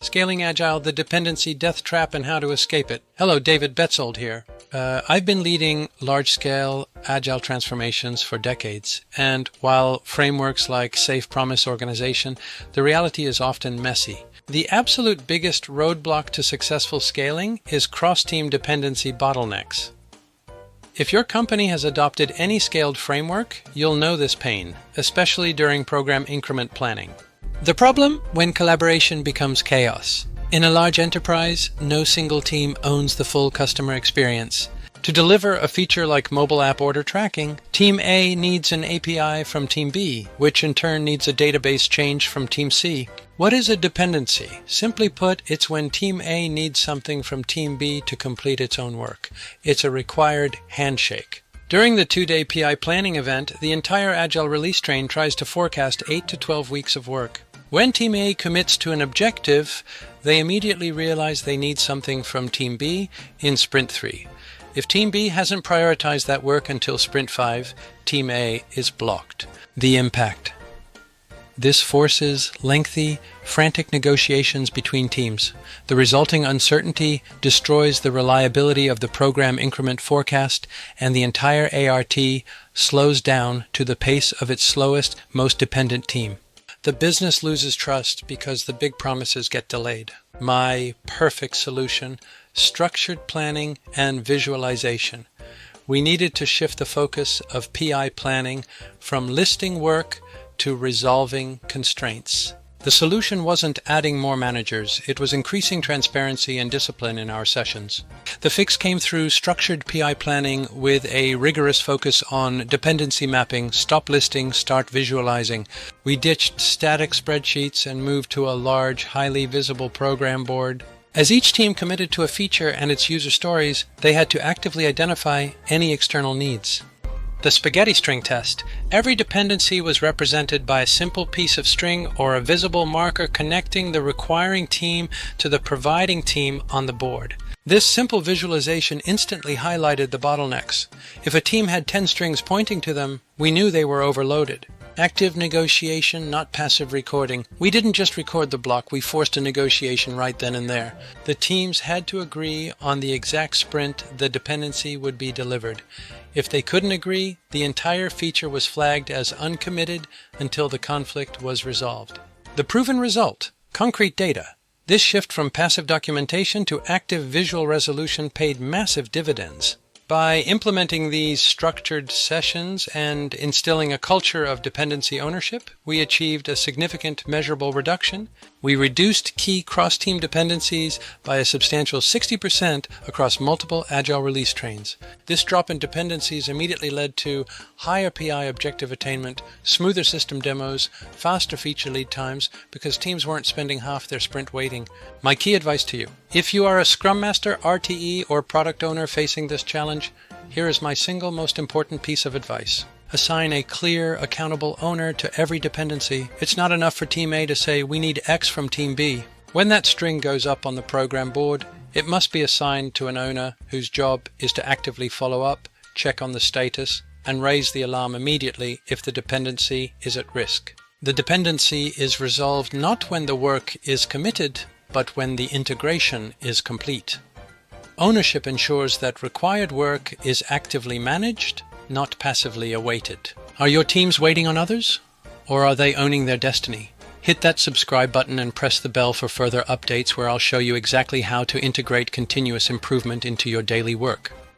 Scaling Agile, the dependency death trap and how to escape it. Hello, David Betzold here. I've been leading large-scale Agile transformations for decades, and while frameworks like Safe Promise Organization, the reality is often messy. The absolute biggest roadblock to successful scaling is cross-team dependency bottlenecks. If your company has adopted any scaled framework, you'll know this pain, especially during program increment planning. The problem? When collaboration becomes chaos. In a large enterprise, no single team owns the full customer experience. To deliver a feature like mobile app order tracking, Team A needs an API from Team B, which in turn needs a database change from Team C. What is a dependency? Simply put, it's when Team A needs something from Team B to complete its own work. It's a required handshake. During the 2-day PI planning event, the entire Agile release train tries to forecast 8 to 12 weeks of work. When Team A commits to an objective, they immediately realize they need something from Team B in Sprint 3. If Team B hasn't prioritized that work until Sprint 5, Team A is blocked. The impact. This forces lengthy, frantic negotiations between teams. The resulting uncertainty destroys the reliability of the program increment forecast, and the entire ART slows down to the pace of its slowest, most dependent team. The business loses trust because the big promises get delayed. My perfect solution: structured planning and visualization. We needed to shift the focus of PI planning from listing work to resolving constraints. The solution wasn't adding more managers, it was increasing transparency and discipline in our sessions. The fix came through structured PI planning with a rigorous focus on dependency mapping, stop listing, start visualizing. We ditched static spreadsheets and moved to a large, highly visible program board. As each team committed to a feature and its user stories, they had to actively identify any external needs. The spaghetti string test. Every dependency was represented by a simple piece of string or a visible marker connecting the requiring team to the providing team on the board. This simple visualization instantly highlighted the bottlenecks. If a team had 10 strings pointing to them, we knew they were overloaded. Active negotiation, not passive recording. We didn't just record the block, we forced a negotiation right then and there. The teams had to agree on the exact sprint the dependency would be delivered. If they couldn't agree, the entire feature was flagged as uncommitted until the conflict was resolved. The proven result: concrete data. This shift from passive documentation to active visual resolution paid massive dividends. By implementing these structured sessions and instilling a culture of dependency ownership, we achieved a significant measurable reduction. We reduced key cross-team dependencies by a substantial 60% across multiple Agile release trains. This drop in dependencies immediately led to higher PI objective attainment, smoother system demos, faster feature lead times, because teams weren't spending half their sprint waiting. My key advice to you: if you are a Scrum Master, RTE, or product owner facing this challenge, here is my single most important piece of advice. Assign a clear, accountable owner to every dependency. It's not enough for Team A to say, we need X from Team B. When that string goes up on the program board, it must be assigned to an owner whose job is to actively follow up, check on the status, and raise the alarm immediately if the dependency is at risk. The dependency is resolved not when the work is committed, but when the integration is complete. Ownership ensures that required work is actively managed, not passively awaited. Are your teams waiting on others? Or are they owning their destiny? Hit that subscribe button and press the bell for further updates where I'll show you exactly how to integrate continuous improvement into your daily work.